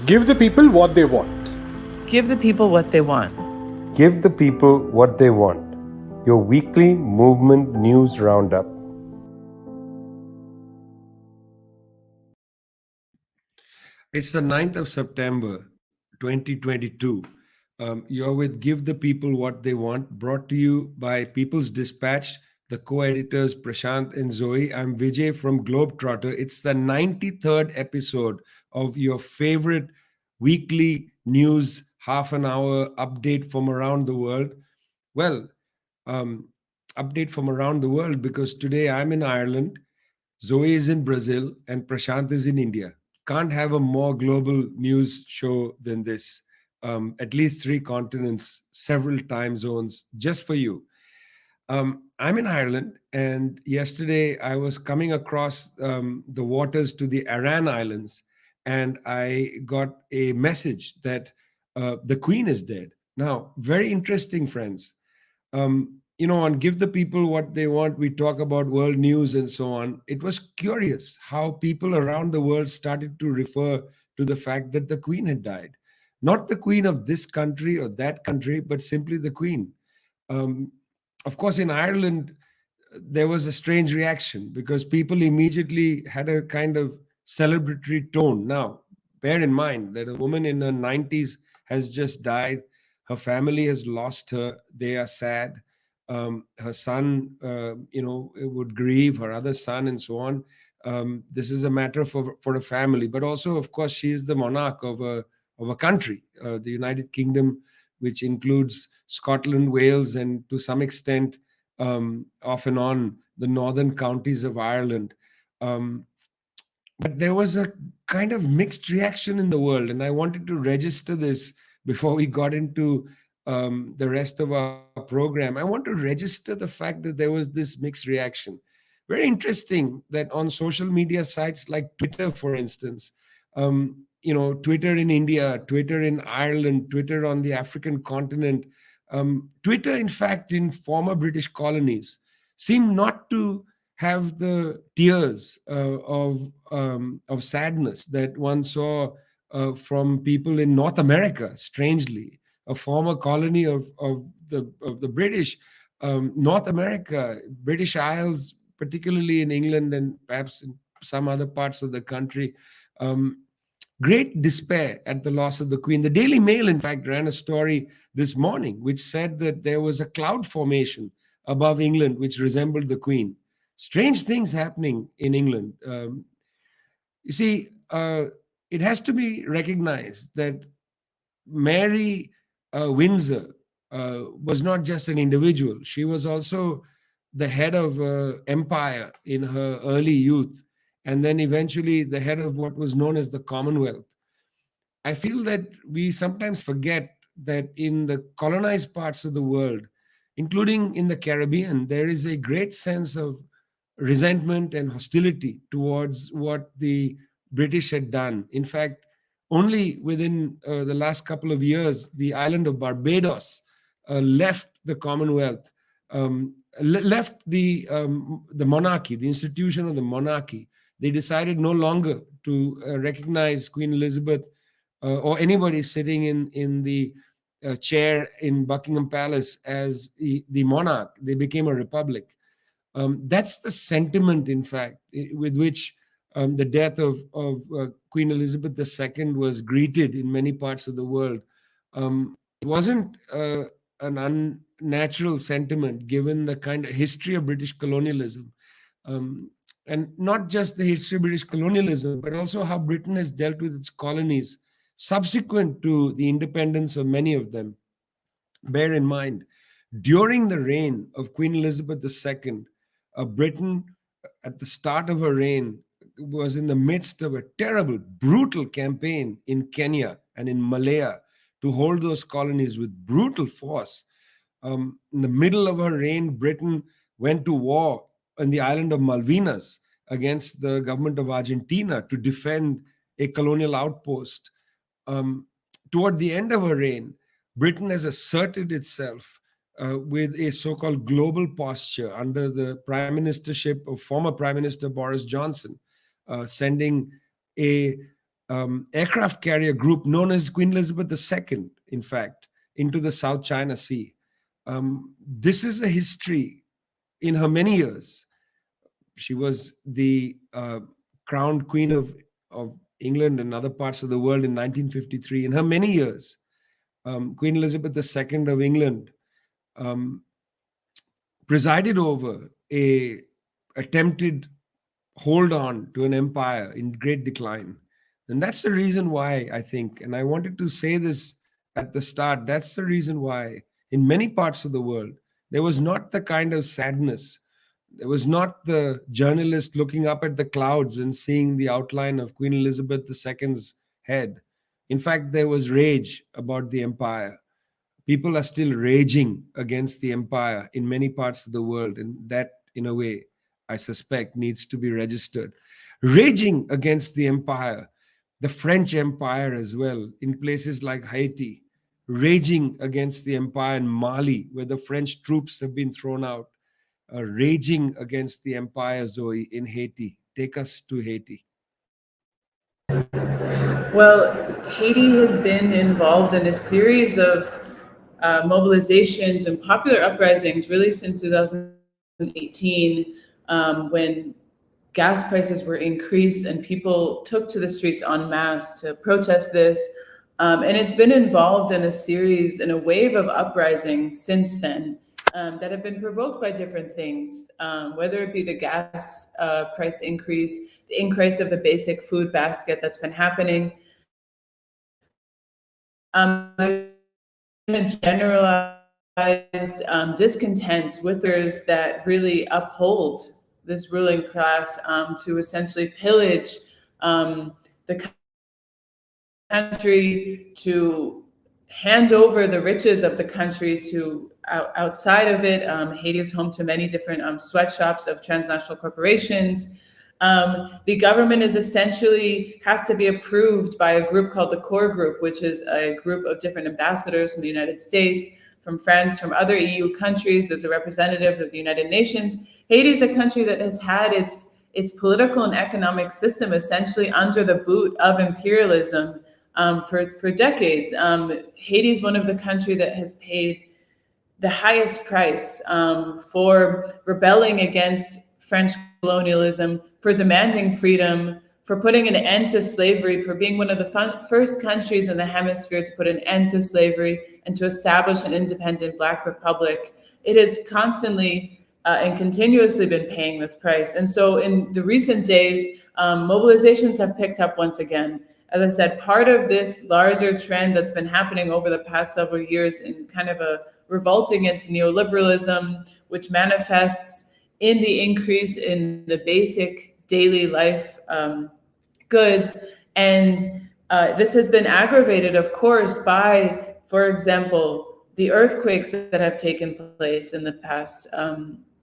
Give the people what they want. Give the people what they want. Give the people what they want. Your weekly movement news roundup. It's the 9th of September, 2022. You're with Give the People What They Want, brought to you by People's Dispatch, the co-editors Prasanth and Zoe. I'm Vijay from Globetrotter. It's the 93rd episode of your favorite weekly news half an hour update from around the world. Well, um, update from around the world because today I'm in Ireland, Zoe is in Brazil, and Prashant is in India. Can't have a more global news show than this. At least three continents, several time zones, just for you. I'm in Ireland, and yesterday I was coming across the waters to the Aran Islands, and I got a message that the Queen is dead. Now, very interesting, friends. On Give the People What They Want, we talk about world news and so on. It was curious how people around the world started to refer to the fact that the Queen had died. Not the Queen of this country or that country, but simply the Queen. Um, of course, in Ireland, there was a strange reaction because people immediately had a kind of celebratory tone. Now, bear in mind that a woman in her 90s has just died. Her family has lost her. They are sad. Her son, would grieve, her other son, and so on. This is a matter for a family, but also, of course, she is the monarch of a country, the United Kingdom, which includes Scotland, Wales, and to some extent, off and on, the northern counties of Ireland. Um, but there was a kind of mixed reaction in the world, and I wanted to register this before we got into the rest of our program. I want to register the fact that there was this mixed reaction. Very interesting that on social media sites like Twitter, for instance, Twitter in India, Twitter in Ireland, Twitter on the African continent, Twitter, in fact, in former British colonies, seemed not to have the tears of sadness that one saw from people in North America. Strangely, a former colony of the British, North America, British Isles, particularly in England and perhaps in some other parts of the country. Great despair at the loss of the Queen. The Daily Mail, in fact, ran a story this morning which said that there was a cloud formation above England which resembled the Queen. Strange things happening in England. You see, it has to be recognized that Mary Windsor was not just an individual. She was also the head of empire in her early youth, and then eventually the head of what was known as the Commonwealth. I feel that we sometimes forget that in the colonized parts of the world, including in the Caribbean, there is a great sense of resentment and hostility towards what the British had done. In fact, only within the last couple of years, the island of Barbados left the Commonwealth, left the monarchy, the institution of the monarchy. They decided no longer to recognize Queen Elizabeth or anybody sitting in the chair in Buckingham Palace as the monarch. They became a republic. That's the sentiment, in fact, with which the death of Queen Elizabeth II was greeted in many parts of the world. It wasn't an unnatural sentiment given the kind of history of British colonialism. And not just the history of British colonialism, but also how Britain has dealt with its colonies subsequent to the independence of many of them. Bear in mind, during the reign of Queen Elizabeth II, Britain, at the start of her reign, was in the midst of a terrible, brutal campaign in Kenya and in Malaya to hold those colonies with brutal force. In the middle of her reign, Britain went to war on the island of Malvinas against the government of Argentina to defend a colonial outpost. Um, Toward the end of her reign, Britain has asserted itself with a so-called global posture under the prime ministership of former Prime Minister Boris Johnson, sending a aircraft carrier group known as Queen Elizabeth II, in fact, into the South China Sea. This is a history in her many years. She was the crowned Queen of England and other parts of the world in 1953. In her many years, Queen Elizabeth II of England presided over a attempted hold on to an empire in great decline. And that's the reason why I think, and I wanted to say this at the start, that's the reason why in many parts of the world, there was not the kind of sadness. There was not the journalist looking up at the clouds and seeing the outline of Queen Elizabeth II's head. In fact, there was rage about the empire. People are still raging against the empire in many parts of the world. And that, in a way, I suspect needs to be registered. Raging against the empire, the French Empire as well, in places like Haiti, raging against the empire in Mali, where the French troops have been thrown out, raging against the empire, Zoe, in Haiti. Take us to Haiti. Well, Haiti has been involved in a series of mobilizations and popular uprisings really since 2018, when gas prices were increased and people took to the streets en masse to protest this. And it's been involved in a wave of uprisings since then that have been provoked by different things, whether it be the gas price increase, the increase of the basic food basket that's been happening. There's been a generalized discontent with those that really uphold this ruling class to essentially pillage the country, to hand over the riches of the country to outside of it. Haiti is home to many different sweatshops of transnational corporations. The government is essentially has to be approved by a group called the Core Group, which is a group of different ambassadors from the United States, from France, from other EU countries. There's a representative of the United Nations. Haiti is a country that has had its political and economic system essentially under the boot of imperialism for decades. Haiti is one of the countries that has paid the highest price for rebelling against French colonialism, for demanding freedom, for putting an end to slavery, for being one of the first countries in the hemisphere to put an end to slavery and to establish an independent Black republic. It has constantly and continuously been paying this price. And so in the recent days, mobilizations have picked up once again. As I said, part of this larger trend that's been happening over the past several years in kind of a revolt against neoliberalism, which manifests in the increase in the basic daily life goods. And this has been aggravated, of course, by, for example, the earthquakes that have taken place in the past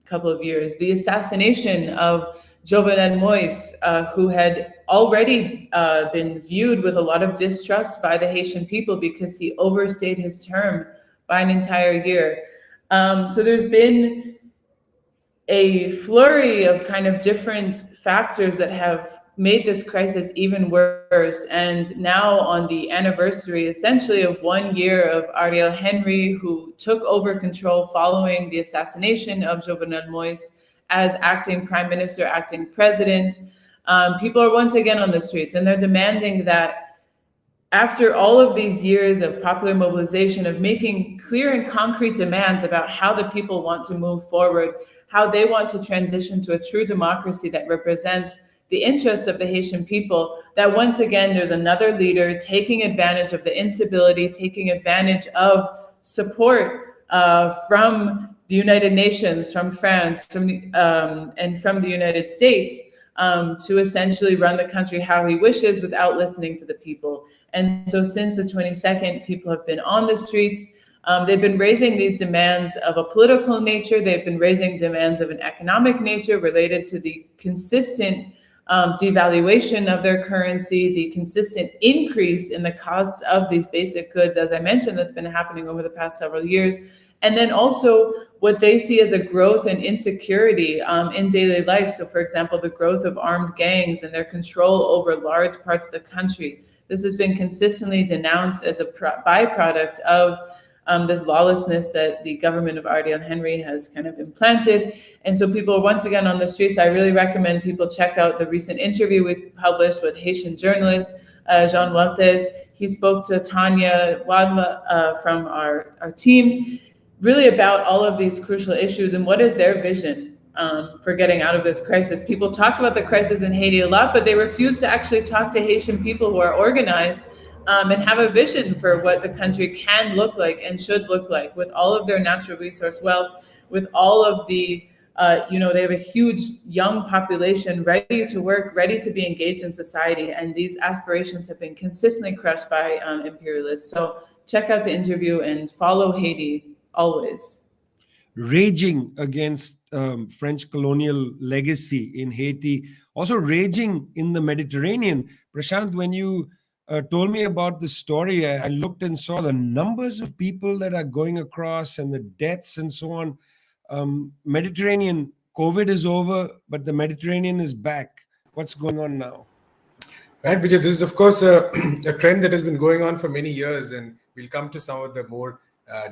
couple of years, the assassination of Jovenel Moïse, who had already been viewed with a lot of distrust by the Haitian people because he overstayed his term by an entire year. So there's been a flurry of kind of different factors that have made this crisis even worse. And now on the anniversary, essentially, of 1 year of Ariel Henry, who took over control following the assassination of Jovenel Moïse as acting prime minister, acting president, people are once again on the streets, and they're demanding that after all of these years of popular mobilization, of making clear and concrete demands about how the people want to move forward, how they want to transition to a true democracy that represents the interests of the Haitian people, that once again, there's another leader taking advantage of the instability, taking advantage of support from the United Nations, from France, and from the United States to essentially run the country how he wishes without listening to the people. And so since the 22nd, people have been on the streets. They've been raising these demands of a political nature. They've been raising demands of an economic nature related to the consistent devaluation of their currency, the consistent increase in the cost of these basic goods, as I mentioned, that's been happening over the past several years. and then also what they see as a growth and insecurity in daily life. So, for example, the growth of armed gangs and their control over large parts of the country. This has been consistently denounced as a byproduct of this lawlessness that the government of Ariel Henry has kind of implanted. And so people are once again on the streets. I really recommend people check out the recent interview we published with Haitian journalist Jean Huertes. He spoke to Tanya Wadma from our team, really about all of these crucial issues and what is their vision for getting out of this crisis. People talk about the crisis in Haiti a lot, but they refuse to actually talk to Haitian people who are organized and have a vision for what the country can look like and should look like with all of their natural resource wealth, with all of the, they have a huge young population ready to work, ready to be engaged in society. And these aspirations have been consistently crushed by imperialists. So check out the interview and follow Haiti always. Raging against French colonial legacy in Haiti, also raging in the Mediterranean. Prashant, when you told me about the story, I looked and saw the numbers of people that are going across and the deaths and so on. Mediterranean, COVID is over, but the Mediterranean is back. What's going on now? Right, Vijay, this is of course a trend that has been going on for many years, and we'll come to some of the more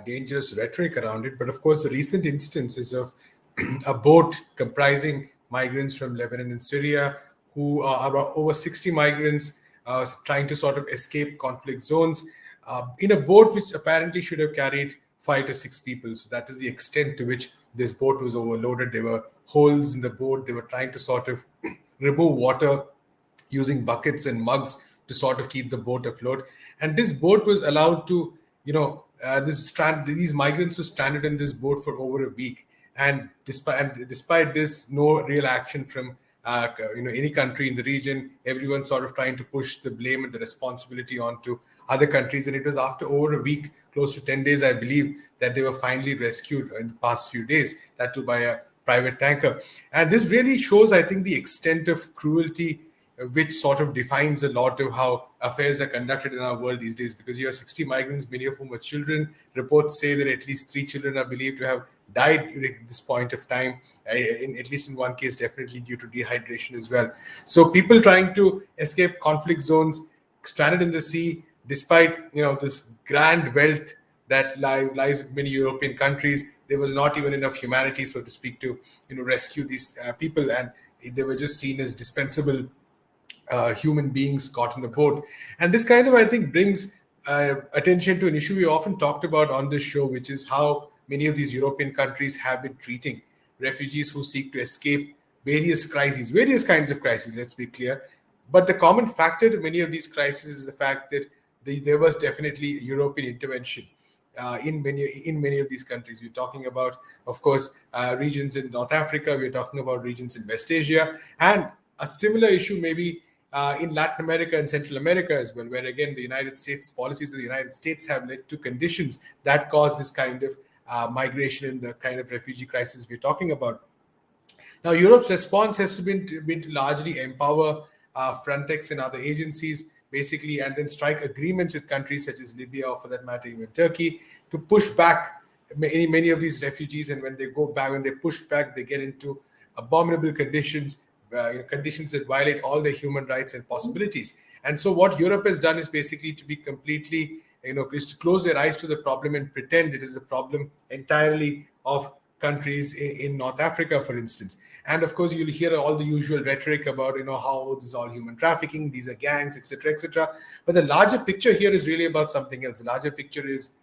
dangerous rhetoric around it. But of course, the recent instances of a boat comprising migrants from Lebanon and Syria, who are over 60 migrants trying to sort of escape conflict zones in a boat which apparently should have carried 5 to 6 people. So that is the extent to which this boat was overloaded. There were holes in the boat. They were trying to sort of remove water using buckets and mugs to sort of keep the boat afloat. And this boat was allowed to, these migrants were stranded in this boat for over a week. And despite this, no real action from any country in the region. Everyone sort of trying to push the blame and the responsibility onto other countries. And it was after over a week, close to 10 days, I believe, that they were finally rescued in the past few days, that too by a private tanker. And this really shows, I think, the extent of cruelty which sort of defines a lot of how affairs are conducted in our world these days, because you have 60 migrants, many of whom are children. Reports say that at least 3 children are believed to have died during this point of time, at least in one case, definitely due to dehydration as well. So people trying to escape conflict zones, stranded in the sea, despite this grand wealth that lies with many European countries, there was not even enough humanity, so to speak, to rescue these people, and they were just seen as dispensable human beings caught in a boat. And this kind of, I think, brings attention to an issue we often talked about on this show, which is how many of these European countries have been treating refugees who seek to escape various kinds of crises, let's be clear. But the common factor to many of these crises is the fact that there was definitely European intervention in many of these countries. We're talking about, of course, regions in North Africa. We're talking about regions in West Asia, and a similar issue maybe in Latin America and Central America as well, where again the United States policies of the United States have led to conditions that cause this kind of migration and the kind of refugee crisis we're talking about. Now, Europe's response has been to largely empower Frontex and other agencies, basically, and then strike agreements with countries such as Libya, or for that matter, even Turkey, to push back many of these refugees. And when they push back, they get into abominable conditions, conditions that violate all their human rights and possibilities. And so what Europe has done is basically to be completely, is to close their eyes to the problem and pretend it is a problem entirely of countries in North Africa, for instance. And of course, you'll hear all the usual rhetoric about, how this is all human trafficking, these are gangs, etc., etc. But the larger picture here is really about something else. The larger picture is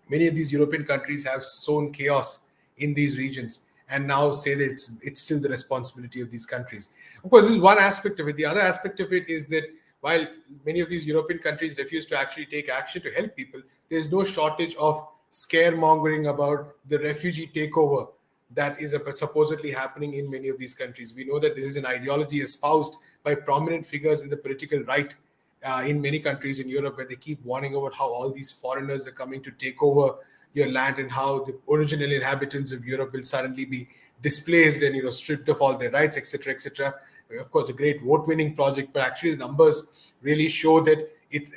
many of these European countries have sown chaos in these regions and now say that it's still the responsibility of these countries. Of course, this is one aspect of it. The other aspect of it is that while many of these European countries refuse to actually take action to help people, there's no shortage of scaremongering about the refugee takeover that is supposedly happening in many of these countries. We know that this is an ideology espoused by prominent figures in the political right in many countries in Europe, where they keep warning about how all these foreigners are coming to take over your land and how the original inhabitants of Europe will suddenly be displaced and stripped of all their rights, etc., etc. Of course, a great vote-winning project, but actually the numbers really show that it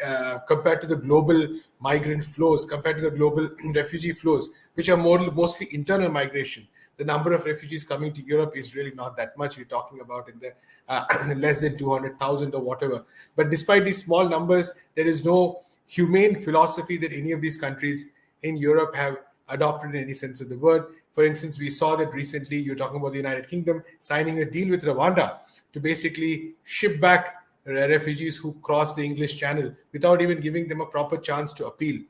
compared to the global migrant flows, compared to the global refugee flows, which are mostly internal migration. The number of refugees coming to Europe is really not that much. We're talking about in the less than 200,000 or whatever. But despite these small numbers, there is no humane philosophy that any of these countries in Europe have adopted in any sense of the word. For instance, we saw that recently, you're talking about the United Kingdom signing a deal with Rwanda to basically ship back refugees who cross the English Channel without even giving them a proper chance to appeal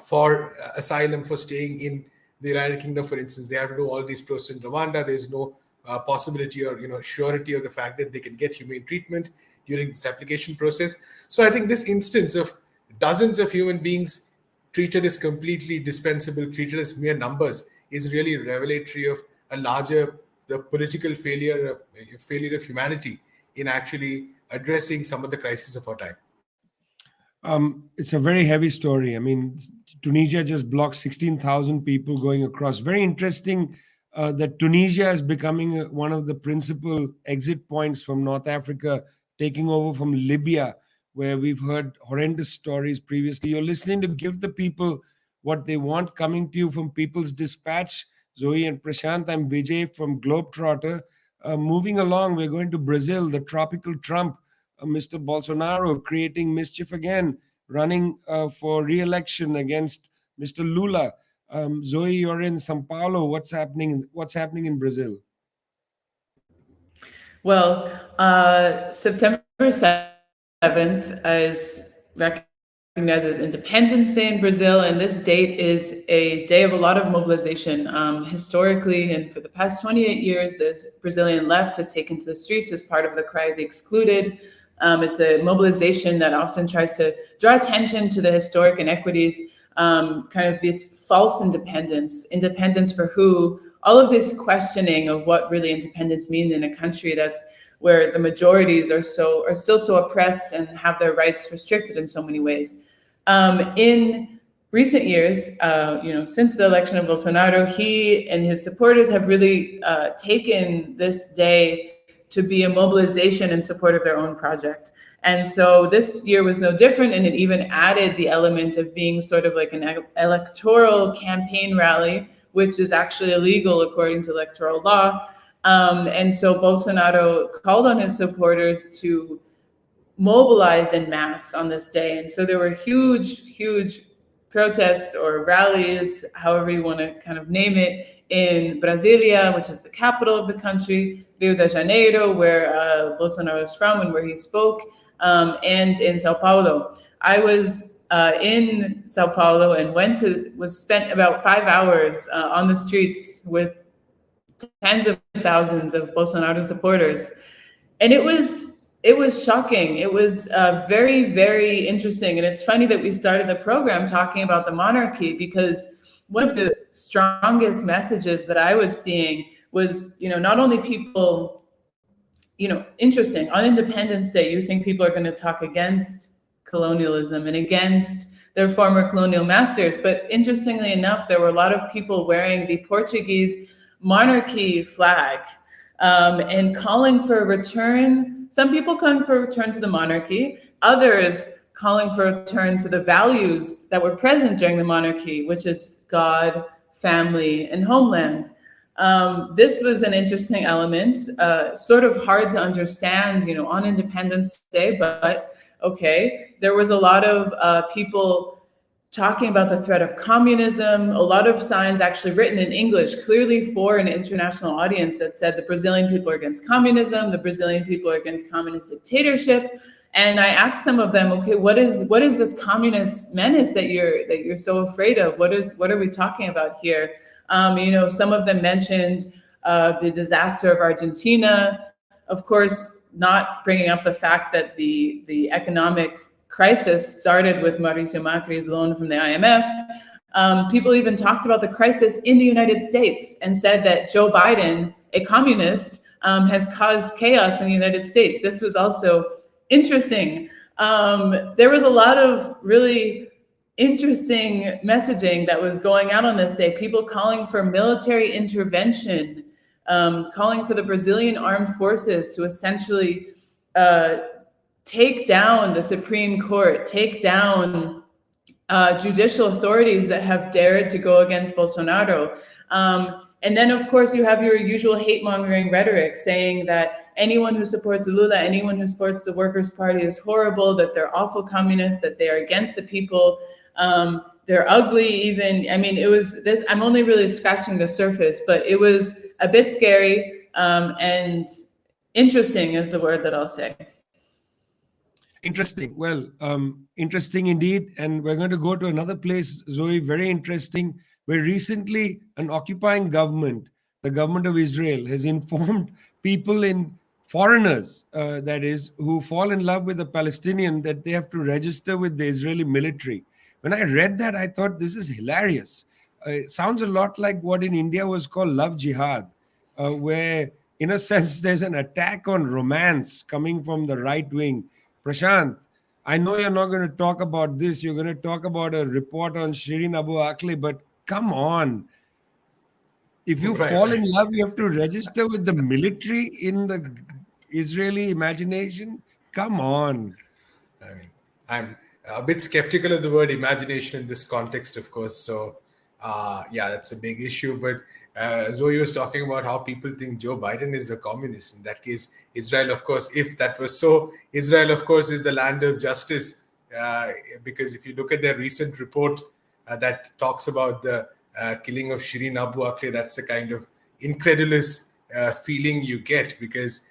for asylum for staying in the United Kingdom. For instance, they have to do all these processes in Rwanda. There's no possibility or surety of the fact that they can get humane treatment during this application process. So I think this instance of dozens of human beings treated as completely dispensable, treated as mere numbers, is really revelatory of a larger the political failure of humanity in actually addressing some of the crises of our time. It's a very heavy story. I mean, Tunisia just blocked 16,000 people going across. Very interesting that Tunisia is becoming one of the principal exit points from North Africa, taking over from Libya, where we've heard horrendous stories previously. You're listening to Give the People What They Want, coming to you from People's Dispatch. Zoe and Prashant, I'm Vijay from Globetrotter. Moving along, we're going to Brazil, the tropical Trump, Mr. Bolsonaro creating mischief again, running for re-election against Mr. Lula. Zoe, you're in Sao Paulo. What's happening in Brazil? Well, September 7th is recognized as Independence Day in Brazil, and this date is a day of a lot of mobilization. Historically, and for the past 28 years, the Brazilian left has taken to the streets as part of the Cry of the Excluded. It's a mobilization that often tries to draw attention to the historic inequities, kind of this false independence for who, all of this questioning of what really independence means in a country that's where the majorities are still so oppressed and have their rights restricted in so many ways. In recent years, since the election of Bolsonaro, he and his supporters have really taken this day to be a mobilization in support of their own project. And so this year was no different, and it even added the element of being sort of like an electoral campaign rally, which is actually illegal according to electoral law. And so Bolsonaro called on his supporters to mobilize en masse on this day. And so there were huge protests or rallies, however you want to kind of name it, in Brasilia, which is the capital of the country, Rio de Janeiro, where Bolsonaro is from and where he spoke, and in Sao Paulo. I was in Sao Paulo and spent about 5 hours on the streets with tens of thousands of Bolsonaro supporters. And it was shocking. It was very, very interesting. And it's funny that we started the program talking about the monarchy, because one of the strongest messages that I was seeing was, not only people, interesting, on Independence Day, you think people are going to talk against colonialism and against their former colonial masters. But interestingly enough, there were a lot of people wearing the Portuguese monarchy flag and calling for a return. Some people calling for a return to the monarchy, others calling for a return to the values that were present during the monarchy, which is God, family, and homeland. This was an interesting element, sort of hard to understand, on Independence Day, but okay. There was a lot of people talking about the threat of communism, a lot of signs actually written in English, clearly for an international audience, that said the Brazilian people are against communism, the Brazilian people are against communist dictatorship. And I asked some of them, okay, what is this communist menace that you're so afraid of? What are we talking about here? Some of them mentioned the disaster of Argentina, of course, not bringing up the fact that the economic crisis started with Mauricio Macri's loan from the IMF. People even talked about the crisis in the United States and said that Joe Biden, a communist, has caused chaos in the United States. This was also interesting. There was a lot of really interesting messaging that was going out on this day. People calling for military intervention, calling for the Brazilian armed forces to essentially take down the Supreme Court, take down judicial authorities that have dared to go against Bolsonaro. And then, of course, you have your usual hate-mongering rhetoric saying that anyone who supports Lula, anyone who supports the Workers' Party is horrible, that they're awful communists, that they are against the people, they're ugly even. I mean, it was this, I'm only really scratching the surface, but it was a bit scary and interesting is the word that I'll say. Interesting. Well, interesting indeed. And we're going to go to another place, Zoe, very interesting, where recently an occupying government, the government of Israel, has informed people foreigners, that is, who fall in love with a Palestinian that they have to register with the Israeli military. When I read that, I thought this is hilarious. It sounds a lot like what in India was called love jihad, where in a sense there's an attack on romance coming from the right wing. Prasanth, I know you're not going to talk about this. You're going to talk about a report on Shireen Abu Akleh, but come on. If you fall in love, you have to register with the military in the Israeli imagination. Come on. I mean, I'm a bit skeptical of the word imagination in this context, of course. So, yeah, that's a big issue. But Zoe was talking about how people think Joe Biden is a communist. In that case, Israel, of course, if that was so, Israel, of course, is the land of justice. Because if you look at their recent report that talks about the killing of Shireen Abu Akleh, that's the kind of incredulous feeling you get, because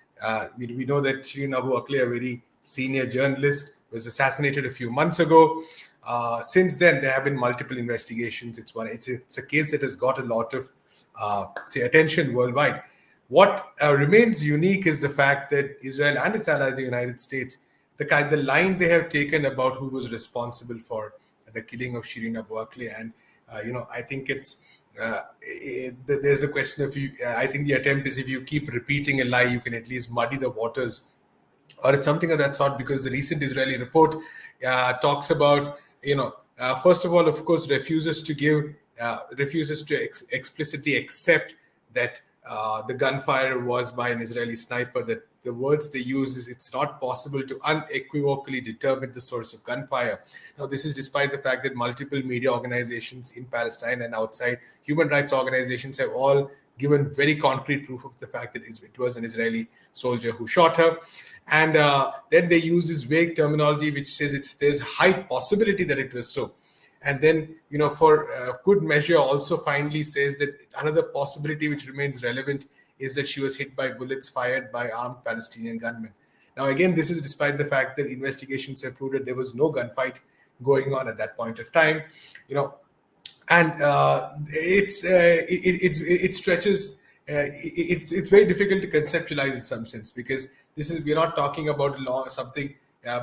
we know that Shireen Abu Akleh, a very senior journalist, was assassinated a few months ago. Since then, there have been multiple investigations. It's a case that has got a lot of attention worldwide. What remains unique is the fact that Israel and its ally, the United States, the line they have taken about who was responsible for the killing of Shireen Abu Akleh, and I think there's a question of I think the attempt is, if you keep repeating a lie, you can at least muddy the waters, or it's something of that sort, because the recent Israeli report talks about, first of all, of course, refuses to explicitly accept that the gunfire was by an Israeli sniper. That the words they use is, it's not possible to unequivocally determine the source of gunfire. Now, this is despite the fact that multiple media organizations in Palestine and outside, human rights organizations, have all given very concrete proof of the fact that it was an Israeli soldier who shot her. And then they use this vague terminology which says there's a high possibility that it was so. And then, for good measure, also finally says that another possibility which remains relevant is that she was hit by bullets fired by armed Palestinian gunmen. Now, again, this is despite the fact that investigations have proved that there was no gunfight going on at that point of time. And it stretches. It's very difficult to conceptualize in some sense, because we're not talking about something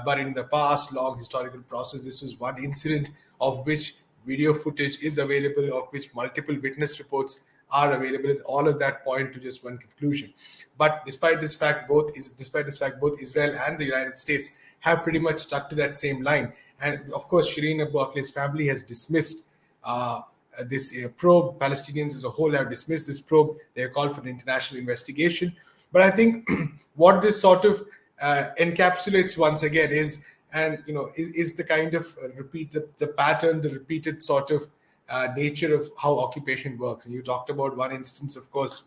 buried in the past, long historical process. This was one incident of which video footage is available, of which multiple witness reports are available, and all of that point to just one conclusion. But despite this fact, both Israel and the United States have pretty much stuck to that same line. And of course, Shireen Abu Akleh's family has dismissed this probe. Palestinians as a whole have dismissed this probe. They have called for an international investigation. But I think what this sort of encapsulates once again is the kind of the pattern, the repeated sort of nature of how occupation works. And you talked about one instance, of course,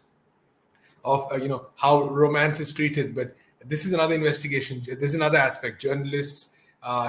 of how romance is treated, but this is another investigation. This is another aspect. Journalists,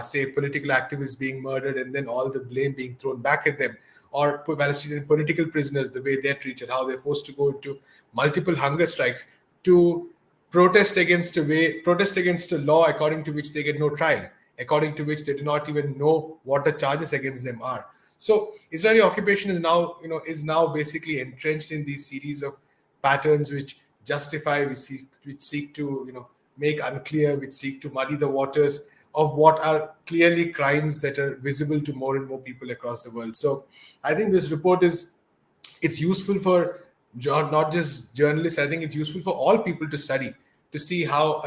say political activists being murdered, and then all the blame being thrown back at them, or Palestinian political prisoners, the way they're treated, how they're forced to go into multiple hunger strikes to protest against a law according to which they get no trial, according to which they do not even know what the charges against them are. So Israeli occupation is now basically entrenched in these series of patterns which justify, which seek to make unclear, which seek to muddy the waters of what are clearly crimes that are visible to more and more people across the world. So I think this report it's useful for not just journalists. I think it's useful for all people to study, to see how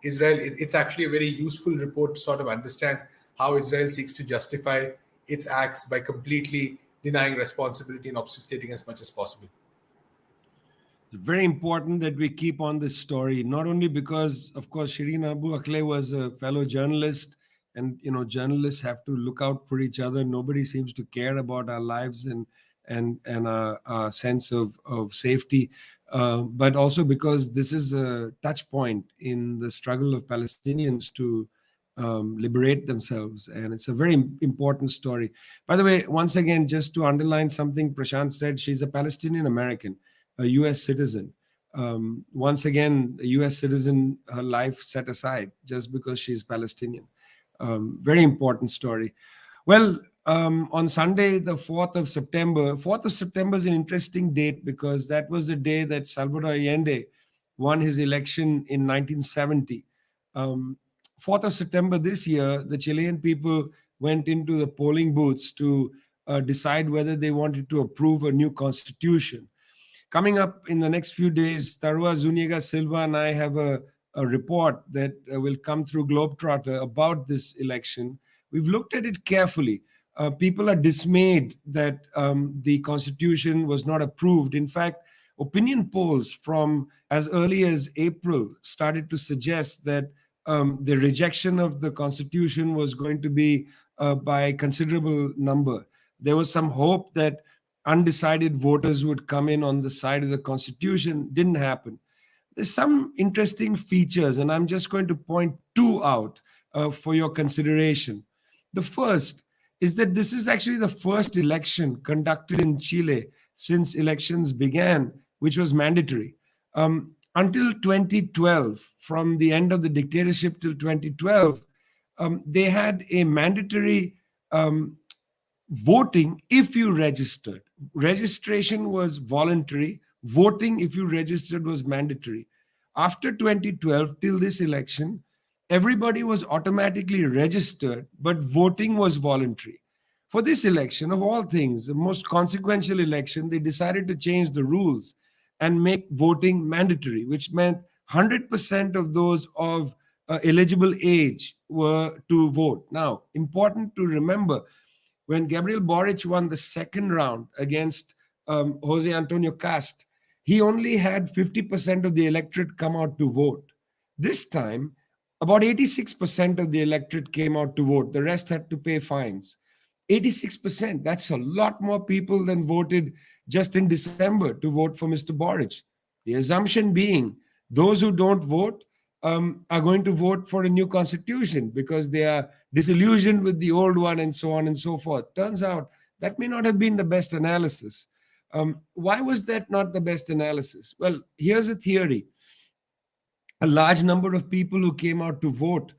Israel, it's actually a very useful report to sort of understand how Israel seeks to justify its acts by completely denying responsibility and obfuscating as much as possible. Very important that we keep on this story, not only because, of course, Shireen Abu Akleh was a fellow journalist, and journalists have to look out for each other. Nobody seems to care about our lives and our sense of safety, but also because this is a touch point in the struggle of Palestinians to liberate themselves, and it's a very important story. By the way, once again, just to underline something Prashant said, she's a Palestinian American, a U.S. citizen. Once again, a U.S. citizen, her life set aside just because she's Palestinian. Very important story. Well, on Sunday, the 4th of September, 4th of September is an interesting date because that was the day that Salvador Allende won his election in 1970. 4th of September this year, the Chilean people went into the polling booths to decide whether they wanted to approve a new constitution. Coming up in the next few days, Tarua Zuniga Silva and I have a report that will come through Globetrotter about this election. We've looked at it carefully. People are dismayed that the constitution was not approved. In fact, opinion polls from as early as April started to suggest that the rejection of the constitution was going to be by a considerable number. There was some hope that undecided voters would come in on the side of the constitution. Didn't happen. There's some interesting features, and I'm just going to point two out for your consideration. The first is that this is actually the first election conducted in Chile since elections began, which was mandatory. Until 2012, from the end of the dictatorship till 2012, they had a mandatory voting if you registered. Registration was voluntary. Voting, if you registered, was mandatory. After 2012, till this election, everybody was automatically registered, but voting was voluntary. For this election, of all things, the most consequential election, they decided to change the rules and make voting mandatory, which meant 100% of those of eligible age were to vote. Now, important to remember, when Gabriel Boric won the second round against Jose Antonio Cast, he only had 50% of the electorate come out to vote. This time, about 86% of the electorate came out to vote. The rest had to pay fines. 86%, that's a lot more people than voted just in December to vote for Mr. Boric. The assumption being those who don't vote are going to vote for a new constitution because they are disillusioned with the old one and so on and so forth. Turns out that may not have been the best analysis. Why was that not the best analysis? Well, here's a theory. A large number of people who came out to vote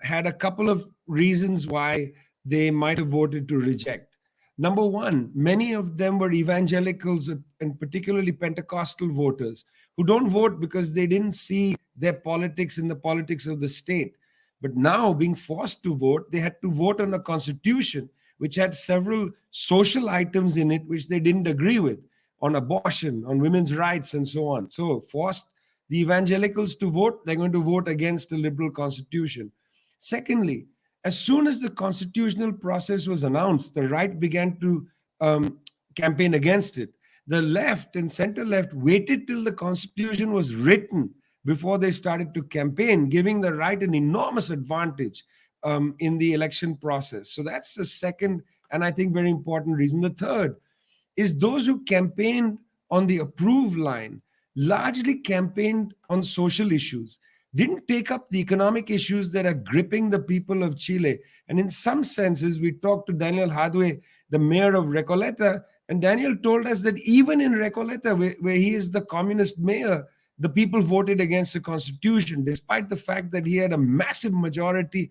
had a couple of reasons why they might have voted to reject. Number one, many of them were evangelicals and particularly Pentecostal voters who don't vote because they didn't see their politics in the politics of the state. But now, being forced to vote, they had to vote on a constitution which had several social items in it which they didn't agree with, on abortion, on women's rights, and so on. So, forced the evangelicals to vote, they're going to vote against the liberal constitution. Secondly, as soon as the constitutional process was announced, the right began to campaign against it. The left and center left waited till the constitution was written before they started to campaign, giving the right an enormous advantage in the election process. So that's the second, and I think very important reason. The third is those who campaigned on the approve line largely campaigned on social issues, didn't take up the economic issues that are gripping the people of Chile. And in some senses, we talked to Daniel Hadwe, the mayor of Recoleta, and Daniel told us that even in Recoleta, where he is the communist mayor, the people voted against the constitution, despite the fact that he had a massive majority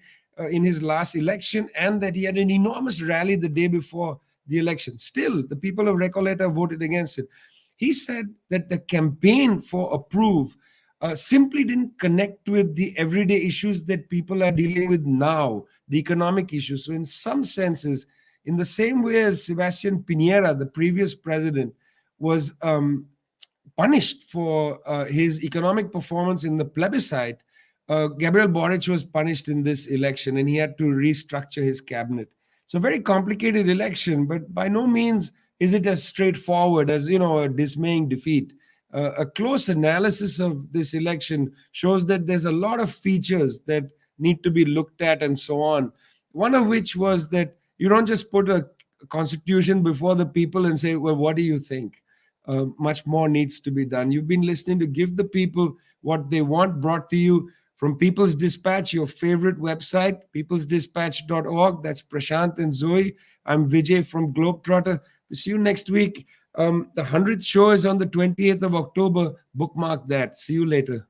in his last election and that he had an enormous rally the day before the election. Still, the people of Recoleta voted against it. He said that the campaign for approve simply didn't connect with the everyday issues that people are dealing with now, the economic issues. So in some senses, in the same way as Sebastián Piñera, the previous president, was punished for his economic performance in the plebiscite, Gabriel Boric was punished in this election and he had to restructure his cabinet. So very complicated election, but by no means is it as straightforward as, a dismaying defeat. a close analysis of this election shows that there's a lot of features that need to be looked at and so on. One of which was that you don't just put a constitution before the people and say, well, what do you think? Much more needs to be done. You've been listening to Give the People What They Want, brought to you from People's Dispatch, your favorite website, peoplesdispatch.org. That's Prashant and Zoe. I'm Vijay from Globetrotter. We'll see you next week. The 100th show is on the 28th of October. Bookmark that. See you later.